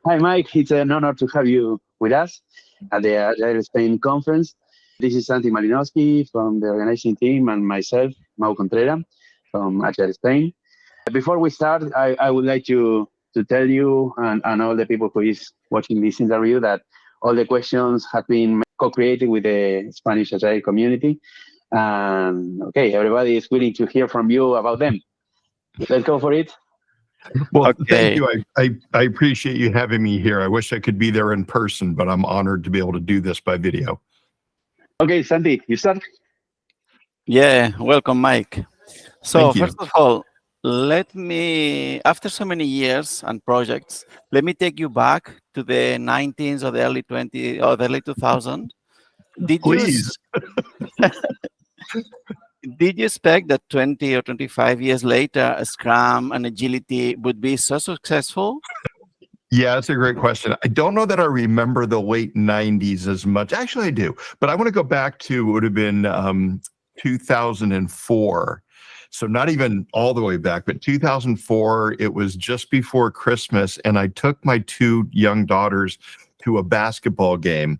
Hi, Mike. It's an honor to have you with us at the Agile Spain conference. This is Santi Malinowsky from the organizing team and myself, Mau Contrera from Agile Spain. Before we start, I would like to tell you and all the people who is watching this interview that all the questions have been co-created with the Spanish Agile community. And okay, everybody is willing to hear from you about them. Let's go for it. Well, Thank you. I appreciate you having me here. I wish I could be there in person, but I'm honored to be able to do this by video. Okay, Santi, you start? Yeah, welcome, Mike. So first of all, let me, after so many years and projects, let me take you back to the 19s or the early 20s or the late 2000s. Please. Did you expect that 20 or 25 years later, Scrum and Agility would be so successful? Yeah, that's a great question. I don't know that I remember the late 90s as much. Actually, I do. But I want to go back to, it would have been 2004. So not even all the way back, but 2004, it was just before Christmas. And I took my two young daughters to a basketball game.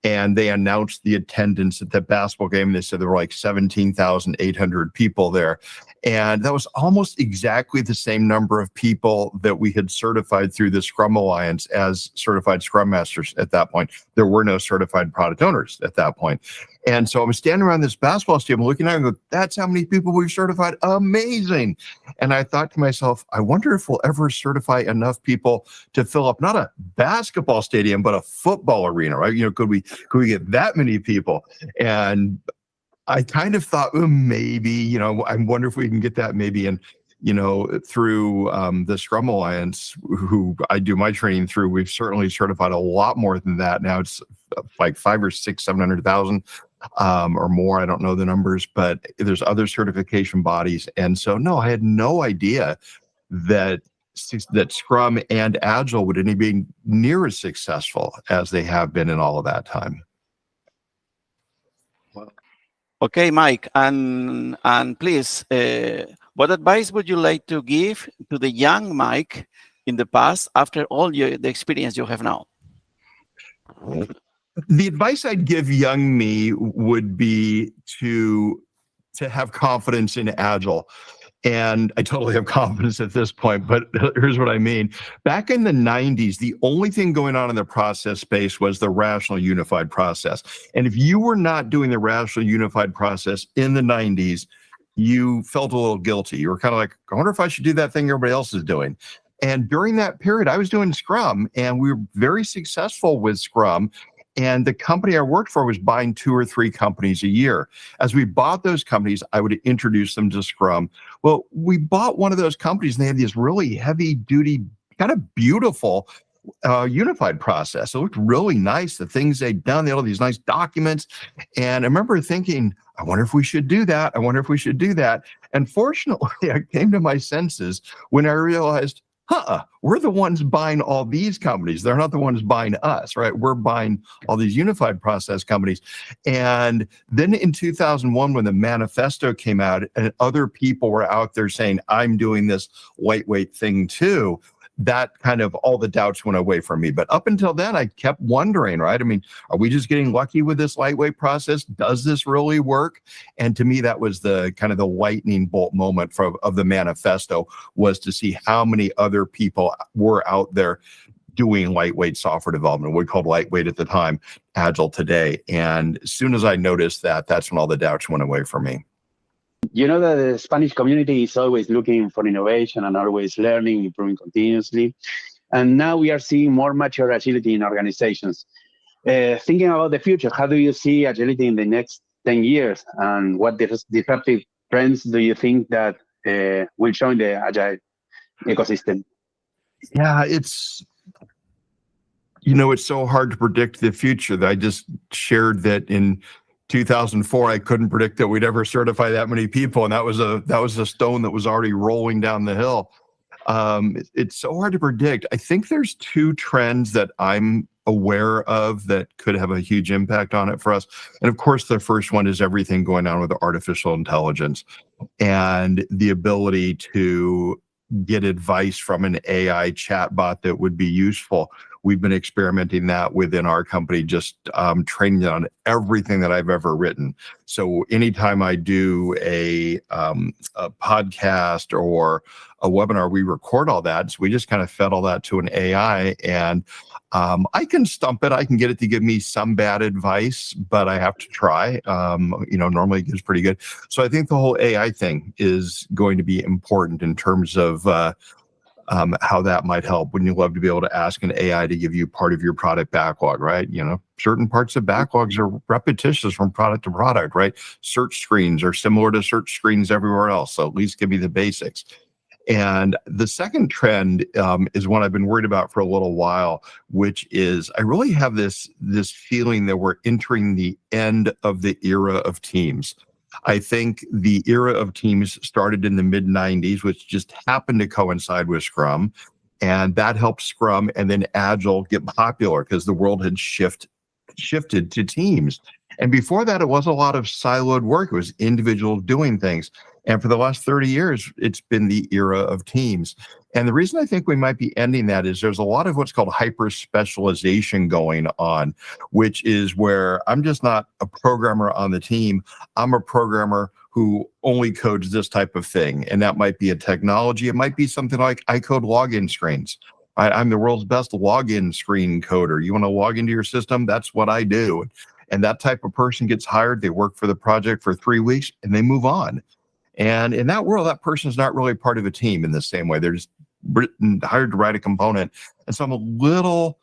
And they announced the attendance at the basketball game. They said there were like 17,800 people there. And that was almost exactly the same number of people that we had certified through the Scrum Alliance as certified Scrum Masters at that point. There were no certified product owners at that point. And so I was standing around this basketball stadium looking at it and go, that's how many people we've certified. Amazing. And I thought to myself, I wonder if we'll ever certify enough people to fill up not a basketball stadium, but a football arena, right? You know, could we get that many people? And I kind of thought, maybe, you know, I wonder if we can get that maybe in, you know, through the Scrum Alliance, who I do my training through. We've certainly certified a lot more than that. Now it's like 500,000 or 600,000, 700,000 or more. I don't know the numbers, but there's other certification bodies. And so, no, I had no idea that Scrum and Agile would be near as successful as they have been in all of that time. Okay, Mike, and please, what advice would you like to give to the young Mike in the past after all the experience you have now? The advice I'd give young me would be to have confidence in Agile. And I totally have confidence at this point, but here's what I mean. Back in the 90s, the only thing going on in the process space was the rational unified process. And if you were not doing the rational unified process in the 90s, you felt a little guilty. You were kind of like, I wonder if I should do that thing everybody else is doing. And during that period, I was doing Scrum, and we were very successful with Scrum. And the company I worked for was buying 2 or 3 companies a year. As we bought those companies, I would introduce them to Scrum. Well, we bought one of those companies, and they had this really heavy-duty, kind of beautiful unified process. It looked really nice, the things they'd done. They had all these nice documents. And I remember thinking, I wonder if we should do that. I wonder if we should do that. And fortunately, I came to my senses when I realized, we're the ones buying all these companies. They're not the ones buying us, right? We're buying all these unified process companies. And then in 2001, when the manifesto came out and other people were out there saying, I'm doing this lightweight thing too, that kind of all the doubts went away from me. But up until then, I kept wondering, right? I mean, are we just getting lucky with this lightweight process? Does this really work? And to me, that was the kind of the lightning bolt moment of the manifesto, was to see how many other people were out there doing lightweight software development. We called lightweight at the time, Agile today. And as soon as I noticed that, that's when all the doubts went away from me. You know that the Spanish community is always looking for innovation and always learning, improving continuously. And now we are seeing more mature agility in organizations. Thinking about the future, how do you see agility in the next 10 years? And what disruptive trends do you think that will show in the Agile ecosystem? Yeah, it's so hard to predict the future. I just shared that in 2004, I couldn't predict that we'd ever certify that many people, and that was a stone that was already rolling down the hill. It's so hard to predict. I think there's two trends that I'm aware of that could have a huge impact on it for us. And of course, the first one is everything going on with artificial intelligence and the ability to get advice from an AI chatbot that would be useful. We've been experimenting that within our company, just training it on everything that I've ever written. So anytime I do a podcast or a webinar, we record all that. So we just kind of fed all that to an AI, and I can stump it. I can get it to give me some bad advice, but I have to try. Normally it gives pretty good. So I think the whole AI thing is going to be important in terms of how that might help. Wouldn't you love to be able to ask an AI to give you part of your product backlog, right? Certain parts of backlogs are repetitious from product to product, right? Search screens are similar to search screens everywhere else. So at least give me the basics. And the second trend is one I've been worried about for a little while, which is I really have this feeling that we're entering the end of the era of teams. I think the era of teams started in the mid-90s, which just happened to coincide with Scrum. And that helped Scrum and then Agile get popular because the world had shifted to teams. And before that, it was a lot of siloed work. It was individuals doing things. And for the last 30 years, it's been the era of teams. And the reason I think we might be ending that is there's a lot of what's called hyper specialization going on, which is where I'm just not a programmer on the team. I'm a programmer who only codes this type of thing. And that might be a technology. It might be something like I code login screens. I'm the world's best login screen coder. You want to log into your system? That's what I do. And that type of person gets hired. They work for the project for 3 weeks and they move on. And in that world, that person is not really part of a team in the same way. They're just hired to write a component. And so I'm a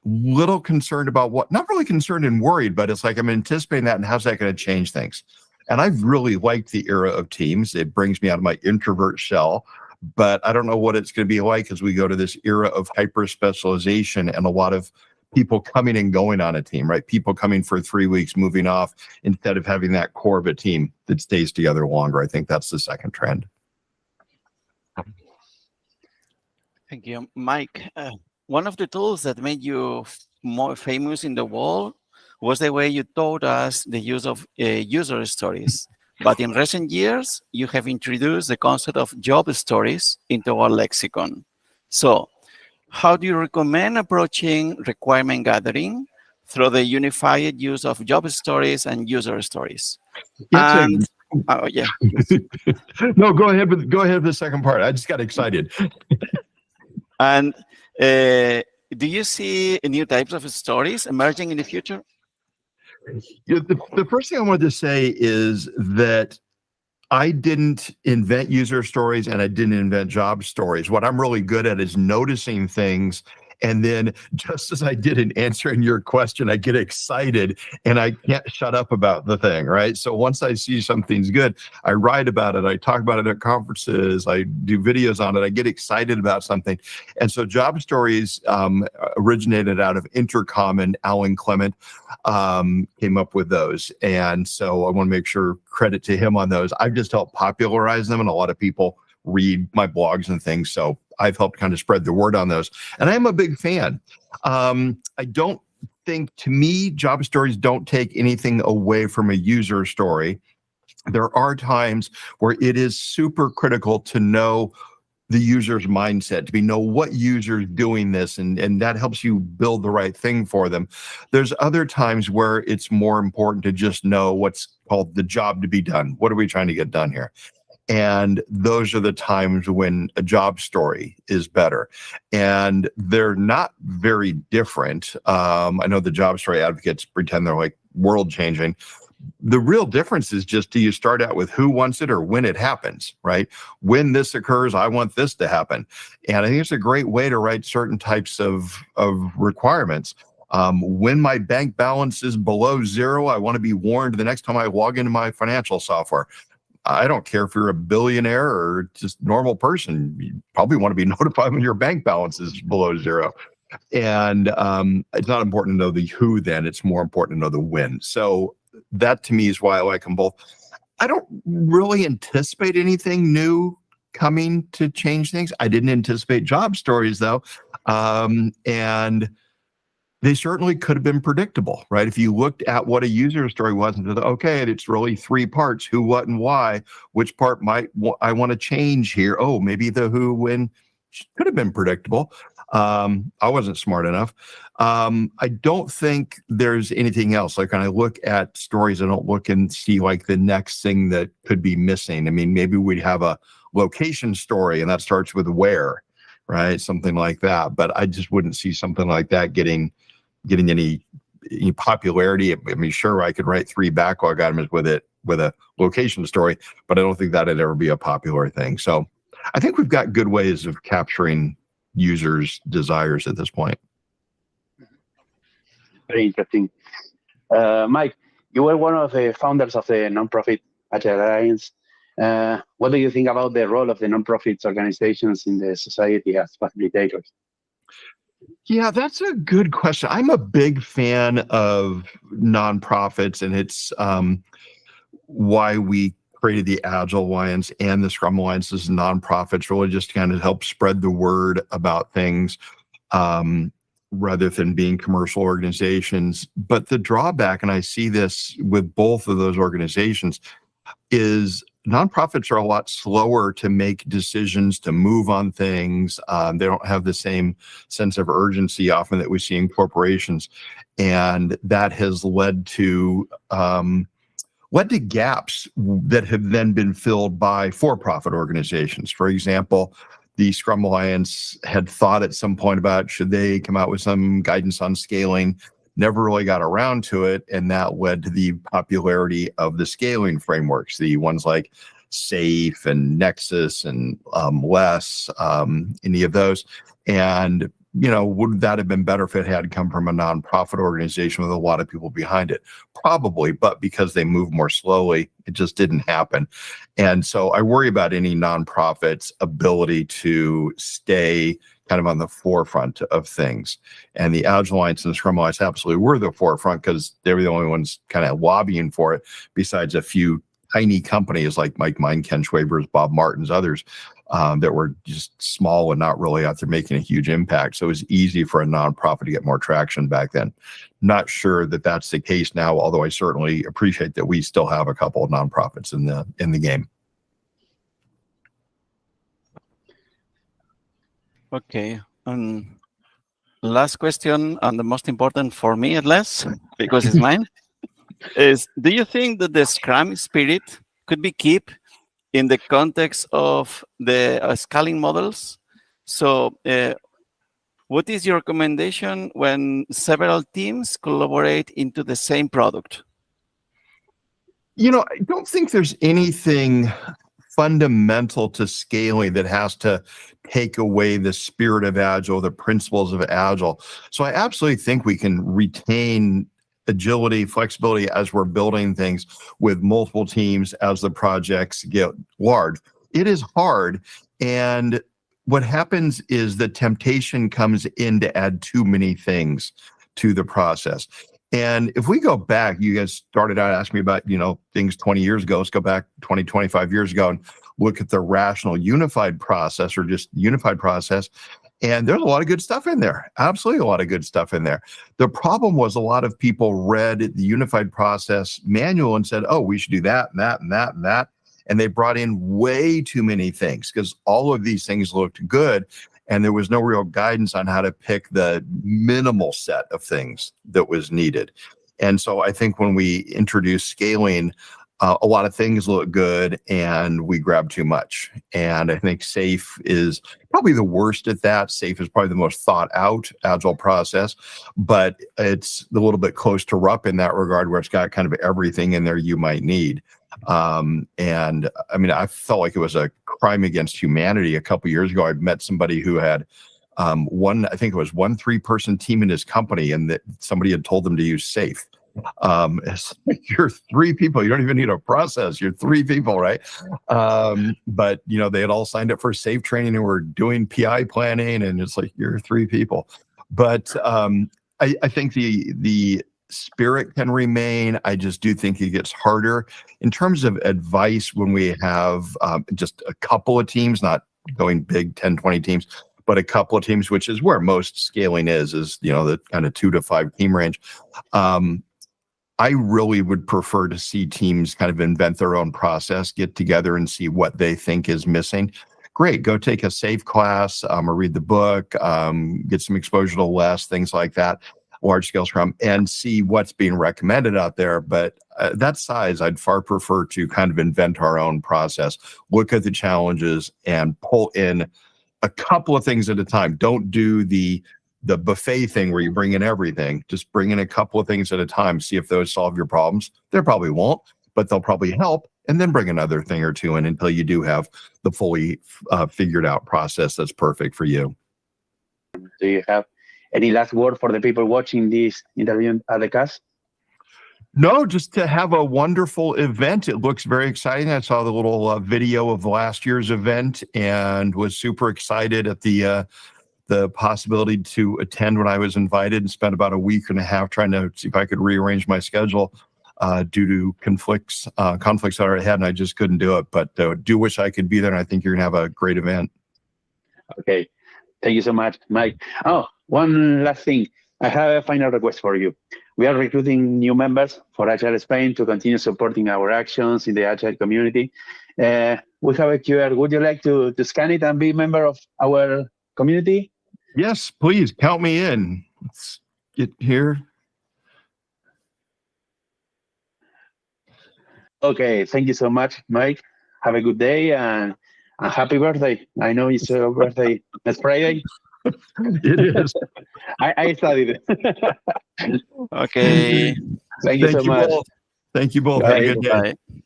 little concerned about not really concerned and worried, but it's like I'm anticipating that, and how's that going to change things? And I've really liked the era of teams. It brings me out of my introvert shell, but I don't know what it's going to be like as we go to this era of hyper specialization and a lot of people coming and going on a team, right? People coming for 3 weeks, moving off, instead of having that core of a team that stays together longer. I think that's the second trend. Thank you, Mike. One of the tools that made you more famous in the world was the way you taught us the use of user stories. But in recent years, you have introduced the concept of job stories into our lexicon. So how do you recommend approaching requirement gathering through the unified use of job stories and user stories? Yeah. No, go ahead with the second part. I just got excited. And do you see new types of stories emerging in the future? The first thing I wanted to say is that I didn't invent user stories and I didn't invent job stories. What I'm really good at is noticing things. And then just as I did in answering your question, I get excited and I can't shut up about the thing, right? So once I see something's good, I write about it. I talk about it at conferences. I do videos on it. I get excited about something. And so job stories originated out of Intercom, and Alan Clement came up with those. And so I want to make sure credit to him on those. I've just helped popularize them, and a lot of people read my blogs and things. So I've helped kind of spread the word on those. And I'm a big fan. I don't think, to me, job stories don't take anything away from a user story. There are times where it is super critical to know the user's mindset, to know what user's doing this, and that helps you build the right thing for them. There's other times where it's more important to just know what's called the job to be done. What are we trying to get done here? And those are the times when a job story is better. And they're not very different. I know the job story advocates pretend they're like world changing. The real difference is just, do you start out with who wants it or when it happens, right? When this occurs, I want this to happen. And I think it's a great way to write certain types of requirements. When my bank balance is below zero, I want to be warned the next time I log into my financial software. I don't care if you're a billionaire or just normal person. You probably want to be notified when your bank balance is below zero. And it's not important to know the who then, it's more important to know the when. So that to me is why I like them both. I don't really anticipate anything new coming to change things. I didn't anticipate job stories though. And they certainly could have been predictable, right? If you looked at what a user story was and said, okay, it's really 3 parts, who, what, and why, which part might I want to change here? Oh, maybe the who, when could have been predictable. I wasn't smart enough. I don't think there's anything else. Like when I look at stories, I don't look and see like the next thing that could be missing. I mean, maybe we'd have a location story and that starts with where, right? Something like that. But I just wouldn't see something like that getting any popularity. I mean, sure, I could write 3 backlog items with a location story, but I don't think that'd ever be a popular thing. So I think we've got good ways of capturing users' desires at this point. Very interesting. Mike, you were one of the founders of the nonprofit Agile Alliance. What do you think about the role of the nonprofits organizations in the society as facilitators? Yeah, that's a good question. I'm a big fan of nonprofits, and it's why we created the Agile Alliance and the Scrum Alliance as nonprofits, really just to kind of help spread the word about things rather than being commercial organizations. But the drawback, and I see this with both of those organizations, is nonprofits are a lot slower to make decisions, to move on things. They don't have the same sense of urgency often that we see in corporations. And that has led to gaps that have then been filled by for-profit organizations. For example, the Scrum Alliance had thought at some point about should they come out with some guidance on scaling, never really got around to it, and that led to the popularity of the scaling frameworks, the ones like SAFe and Nexus and Less, any of those. And would that have been better if it had come from a nonprofit organization with a lot of people behind it? Probably, but because they move more slowly, it just didn't happen. And so I worry about any nonprofit's ability to stay kind of on the forefront of things. And the Agile Alliance and the Scrum Alliance absolutely were the forefront because they were the only ones kind of lobbying for it, besides a few tiny companies like Mike Mine, Ken Schwaber's, Bob Martin's, others that were just small and not really out there making a huge impact. So it was easy for a nonprofit to get more traction back then. Not sure that that's the case now, although I certainly appreciate that we still have a couple of nonprofits in the game. Okay. Last question, and the most important for me, at least, because it's mine, is: do you think that the Scrum spirit could be kept in the context of the scaling models? So, what is your recommendation when several teams collaborate into the same product? I don't think there's anything fundamental to scaling that has to take away the spirit of Agile, the principles of Agile. So I absolutely think we can retain agility, flexibility as we're building things with multiple teams as the projects get large. It is hard. And what happens is the temptation comes in to add too many things to the process. And if we go back, you guys started out asking me about, things 20 years ago. Let's go back 20, 25 years ago and look at the rational unified process or just unified process. And there's a lot of good stuff in there. Absolutely a lot of good stuff in there. The problem was a lot of people read the unified process manual and said, oh, we should do that and that and that and that. And they brought in way too many things because all of these things looked good. And there was no real guidance on how to pick the minimal set of things that was needed. And so I think when we introduce scaling, a lot of things look good and we grab too much. And I think SAFe is probably the worst at that. SAFe is probably the most thought out Agile process, but it's a little bit close to RUP in that regard, where it's got kind of everything in there you might need. And I mean, I felt like it was a crime against humanity a couple years ago. I met somebody who had I think it was one 3-person team in his company, and that somebody had told them to use SAFe. You're 3 people. You don't even need a process. You're 3 people, right? But they had all signed up for SAFe training and were doing PI planning, and it's like, you're 3 people. But I think the spirit can remain. I just do think it gets harder in terms of advice when we have just a couple of teams, not going big 10, 20 teams, but a couple of teams, which is where most scaling is the kind of 2 to 5 team range. I really would prefer to see teams kind of invent their own process, get together and see what they think is missing. Great, go take a SAFe class or read the book, get some exposure to less, things like that, large scale Scrum, and see what's being recommended out there. But that size, I'd far prefer to kind of invent our own process, look at the challenges and pull in a couple of things at a time. Don't do the buffet thing where you bring in everything. Just bring in a couple of things at a time. See if those solve your problems. They probably won't, but they'll probably help. And then bring another thing or two in until you do have the fully figured out process that's perfect for you. Do you have any last word for the people watching this interview at the CAS? No, just to have a wonderful event. It looks very exciting. I saw the little video of last year's event and was super excited at the possibility to attend when I was invited, and spent about a week and a half trying to see if I could rearrange my schedule due to conflicts that I had, and I just couldn't do it. But do wish I could be there, and I think you're going to have a great event. Okay. Thank you so much, Mike. Oh, one last thing. I have a final request for you. We are recruiting new members for Agile Spain to continue supporting our actions in the Agile community. We have a QR. Would you like to scan it and be a member of our community? Yes, please count me in. Let's get here. Okay, thank you so much, Mike. Have a good day and happy birthday. I know it's your birthday next Friday. It is. I studied it. Okay. Thank you so much. Both. Thank you both. Bye. Have a good day. Bye.